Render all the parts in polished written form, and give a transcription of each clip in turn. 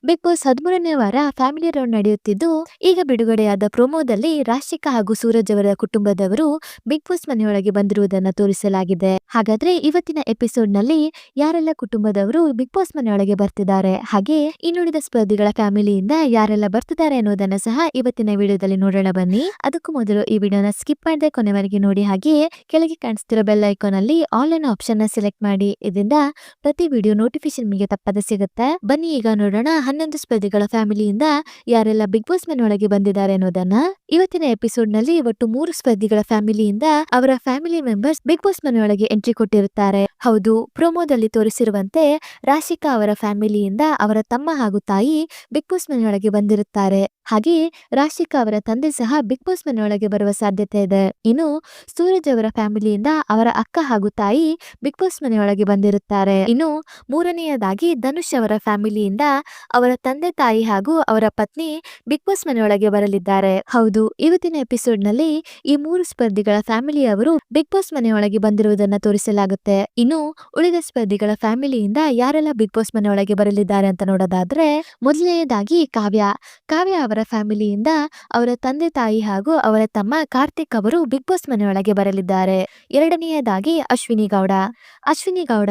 Big boss 13ನೇ ವಾರ family round ನಡೆಯುತ್ತಿದ್ದು, ಈಗ ಬಿಡುಗಡೆಯಾದ ಪ್ರೊಮೋದಲ್ಲಿ ರಾಶಿಕಾ ಹಾಗೂ ಸೂರಜ್ ಅವರ ಕುಟುಂಬದವರು ಬಿಗ್ ಬಾಸ್ ಮನೆಯೊಳಗೆ ಬಂದಿರುವುದನ್ನು ತೋರಿಸಲಾಗಿದೆ. ಹಾಗಾದ್ರೆ ಇವತ್ತಿನ ಎಪಿಸೋಡ್ ನಲ್ಲಿ ಯಾರೆಲ್ಲ ಕುಟುಂಬದವರು ಬಿಗ್ ಬಾಸ್ ಮನೆಯೊಳಗೆ ಬರ್ತಿದ್ದಾರೆ, ಹಾಗೆ ಇನ್ನುಳಿದ ಸ್ಪರ್ಧಿಗಳ ಫ್ಯಾಮಿಲಿಯಿಂದ ಯಾರೆಲ್ಲ ಬರ್ತಿದ್ದಾರೆ ಅನ್ನೋದನ್ನ ಸಹ ಇವತ್ತಿನ ವಿಡಿಯೋದಲ್ಲಿ ನೋಡೋಣ ಬನ್ನಿ. ಅದಕ್ಕೂ ಮೊದಲು ಈ ವಿಡಿಯೋನ ಸ್ಕಿಪ್ ಮಾಡದೆ ಕೊನೆವರೆಗೆ ನೋಡಿ, ಹಾಗೆ ಕೆಳಗೆ ಕಾಣಿಸ್ತಿರೋ ಬೆಲ್ ಐಕಾನ್ ಅಲ್ಲಿ ಆಲ್ ಅನ್ ಆಪ್ಷನ್ ನ ಸೆಲೆಕ್ಟ್ ಮಾಡಿ. ಇದರಿಂದ ಪ್ರತಿ ವಿಡಿಯೋ ನೋಟಿಫಿಕೇಶನ್ ನಿಮಗೆ ತಪ್ಪದೆ ಸಿಗುತ್ತೆ. ಬನ್ನಿ ಈಗ ನೋಡೋಣ 11 ಸ್ಪರ್ಧಿಗಳ ಫ್ಯಾಮಿಲಿಯಿಂದ ಯಾರೆಲ್ಲ ಬಿಗ್ ಬಾಸ್ ಮನೆಯೊಳಗೆ ಬಂದಿದ್ದಾರೆ ಅನ್ನೋದನ್ನ. ಇವತ್ತಿನ ಎಪಿಸೋಡ್ ನಲ್ಲಿ ಒಟ್ಟು 3 ಸ್ಪರ್ಧಿಗಳ ಫ್ಯಾಮಿಲಿಯಿಂದ ಅವರ ಫ್ಯಾಮಿಲಿ ಮೆಂಬರ್ಸ್ ಬಿಗ್ ಬಾಸ್ ಮನೆಯೊಳಗೆ ಎಂಟ್ರಿ ಕೊಟ್ಟಿರುತ್ತಾರೆ. ಹೌದು, ಪ್ರೋಮೋದಲ್ಲಿ ತೋರಿಸಿರುವಂತೆ ರಾಶಿಕಾ ಅವರ ಫ್ಯಾಮಿಲಿಯಿಂದ ಅವರ ತಮ್ಮ ಹಾಗೂ ತಾಯಿ ಬಿಗ್ ಬಾಸ್ ಮನೆಯೊಳಗೆ ಬಂದಿರುತ್ತಾರೆ. ಹಾಗೆ ರಾಶಿಕಾ ಅವರ ತಂದೆ ಸಹ ಬಿಗ್ ಬಾಸ್ ಮನೆಯೊಳಗೆ ಬರುವ ಸಾಧ್ಯತೆ ಇದೆ. ಇನ್ನು ಸೂರಜ್ ಅವರ ಫ್ಯಾಮಿಲಿಯಿಂದ ಅವರ ಅಕ್ಕ ಹಾಗೂ ತಾಯಿ ಬಿಗ್ ಬಾಸ್ ಮನೆಯೊಳಗೆ ಬಂದಿರುತ್ತಾರೆ. ಇನ್ನು ಮೂರನೆಯದಾಗಿ ಧನುಷ್ ಅವರ ಫ್ಯಾಮಿಲಿಯಿಂದ ಅವರ ತಂದೆ ತಾಯಿ ಹಾಗೂ ಅವರ ಪತ್ನಿ ಬಿಗ್ ಬಾಸ್ ಮನೆಯೊಳಗೆ ಬರಲಿದ್ದಾರೆ. ಹೌದು, ಇವತ್ತಿನ ಎಪಿಸೋಡ್ ನಲ್ಲಿ ಈ 3 ಸ್ಪರ್ಧಿಗಳ ಫ್ಯಾಮಿಲಿಯವರು ಬಿಗ್ ಬಾಸ್ ಮನೆಯೊಳಗೆ ಬಂದಿರುವುದನ್ನ ತೋರಿಸಲಾಗುತ್ತೆ. ಇನ್ನು ಉಳಿದ ಸ್ಪರ್ಧಿಗಳ ಫ್ಯಾಮಿಲಿಯಿಂದ ಯಾರೆಲ್ಲ ಬಿಗ್ ಬಾಸ್ ಮನೆಯೊಳಗೆ ಬರಲಿದ್ದಾರೆ ಅಂತ ನೋಡೋದಾದ್ರೆ, ಮೊದಲನೆಯದಾಗಿ ಕಾವ್ಯ ಅವರ ಫ್ಯಾಮಿಲಿಯಿಂದ ಅವರ ತಂದೆ ತಾಯಿ ಹಾಗೂ ಅವರ ತಮ್ಮ ಕಾರ್ತಿಕ್ ಅವರು ಬಿಗ್ ಬಾಸ್ ಮನೆಯೊಳಗೆ ಬರಲಿದ್ದಾರೆ. ಎರಡನೆಯದಾಗಿ ಅಶ್ವಿನಿ ಗೌಡ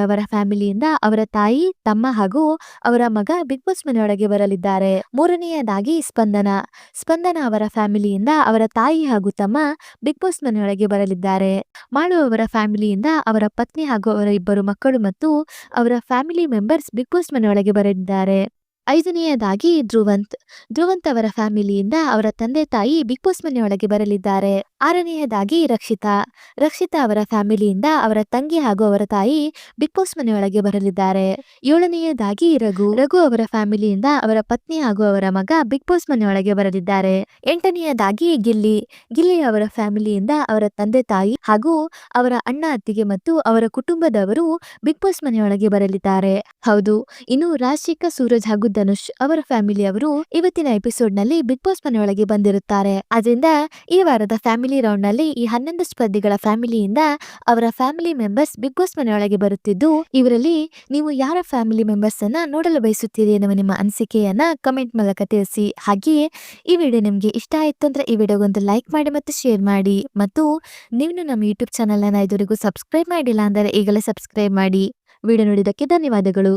ಅವರ ಫ್ಯಾಮಿಲಿಯಿಂದ ಅವರ ತಾಯಿ, ತಮ್ಮ ಹಾಗೂ ಅವರ ಮಗ ಬಿಗ್ ಬಾಸ್ ಮನೆಯೊಳಗೆ ಬರಲಿದ್ದಾರೆ. ಮೂರನೆಯದಾಗಿ ಸ್ಪಂದನ ಅವರ ಫ್ಯಾಮಿಲಿಯಿಂದ ಅವರ ತಾಯಿ ಹಾಗೂ ತಮ್ಮ ಬಿಗ್ ಬಾಸ್ ಮನೆಯೊಳಗೆ ಬರಲಿದ್ದಾರೆ. ಮಾಳು ಅವರ ಫ್ಯಾಮಿಲಿಯಿಂದ ಅವರ ಪತ್ನಿ ಹಾಗೂ ಅವರ 2 ಮಕ್ಕಳು ಮತ್ತು ಅವರ ಫ್ಯಾಮಿಲಿ ಮೆಂಬರ್ಸ್ ಬಿಗ್ ಬಾಸ್ ಮನೆಯೊಳಗೆ ಬರಲಿದ್ದಾರೆ. ಐದನೆಯದಾಗಿ ಧ್ರುವಂತ್ ಅವರ ಫ್ಯಾಮಿಲಿಯಿಂದ ಅವರ ತಂದೆ ತಾಯಿ ಬಿಗ್ ಬಾಸ್ ಮನೆಯೊಳಗೆ ಬರಲಿದ್ದಾರೆ. ಆರನೆಯದಾಗಿ ರಕ್ಷಿತಾ ಅವರ ಫ್ಯಾಮಿಲಿಯಿಂದ ಅವರ ತಂಗಿ ಹಾಗೂ ಅವರ ತಾಯಿ ಬಿಗ್ ಬಾಸ್ ಮನೆಯೊಳಗೆ ಬರಲಿದ್ದಾರೆ. ಏಳನೆಯದಾಗಿ ರಘು ಅವರ ಫ್ಯಾಮಿಲಿಯಿಂದ ಅವರ ಪತ್ನಿ ಹಾಗೂ ಅವರ ಮಗ ಬಿಗ್ ಬಾಸ್ ಮನೆಯೊಳಗೆ ಬರಲಿದ್ದಾರೆ. ಎಂಟನೆಯದಾಗಿ ಗಿಲ್ಲಿ ಅವರ ಫ್ಯಾಮಿಲಿಯಿಂದ ಅವರ ತಂದೆ ತಾಯಿ ಹಾಗೂ ಅವರ ಅಣ್ಣ ಅತ್ತಿಗೆ ಮತ್ತು ಅವರ ಕುಟುಂಬದವರು ಬಿಗ್ ಬಾಸ್ ಮನೆಯೊಳಗೆ ಬರಲಿದ್ದಾರೆ. ಹೌದು, ಇನ್ನು ರಾಶಿಕಾ, ಸೂರಜ್ ಹಾಗೂ ಧನುಷ್ ಅವರ ಫ್ಯಾಮಿಲಿಯವರು ಇವತ್ತಿನ ಎಪಿಸೋಡ್ ನಲ್ಲಿ ಬಿಗ್ ಬಾಸ್ ಮನೆಯೊಳಗೆ ಬಂದಿರುತ್ತಾರೆ. ಅದರಿಂದ ಈ ವಾರದ ಫ್ಯಾಮಿಲಿ ರೌಂಡ್ ನಲ್ಲಿ ಈ 11 ಸ್ಪರ್ಧಿಗಳ ಫ್ಯಾಮಿಲಿಯಿಂದ ಅವರ ಫ್ಯಾಮಿಲಿ ಮೆಂಬರ್ಸ್ ಬಿಗ್ ಬಾಸ್ ಮನೆಯೊಳಗೆ ಬರುತ್ತಿದ್ದು, ಇವರಲ್ಲಿ ನೀವು ಯಾರ ಫ್ಯಾಮಿಲಿ ಮೆಂಬರ್ಸ್ ಅನ್ನ ನೋಡಲು ಬಯಸುತ್ತೀರಿ ಎನ್ನುವ ನಿಮ್ಮ ಅನಿಸಿಕೆಯನ್ನ ಕಮೆಂಟ್ ಮೂಲಕ ತಿಳಿಸಿ. ಹಾಗೆಯೇ ಈ ವಿಡಿಯೋ ನಿಮ್ಗೆ ಇಷ್ಟ ಆಯ್ತು ಅಂದ್ರೆ ಈ ವಿಡಿಯೋಗೊಂದು ಲೈಕ್ ಮಾಡಿ ಮತ್ತು ಶೇರ್ ಮಾಡಿ. ಮತ್ತು ನೀವು ನಮ್ಮ ಯೂಟ್ಯೂಬ್ ಚಾನೆಲ್ ಅನ್ನ ಇದುವರೆಗೂ ಸಬ್ಸ್ಕ್ರೈಬ್ ಮಾಡಿಲ್ಲ ಅಂದರೆ ಈಗಲೇ ಸಬ್ಸ್ಕ್ರೈಬ್ ಮಾಡಿ. ವಿಡಿಯೋ ನೋಡಿದ್ದಕ್ಕೆ ಧನ್ಯವಾದಗಳು.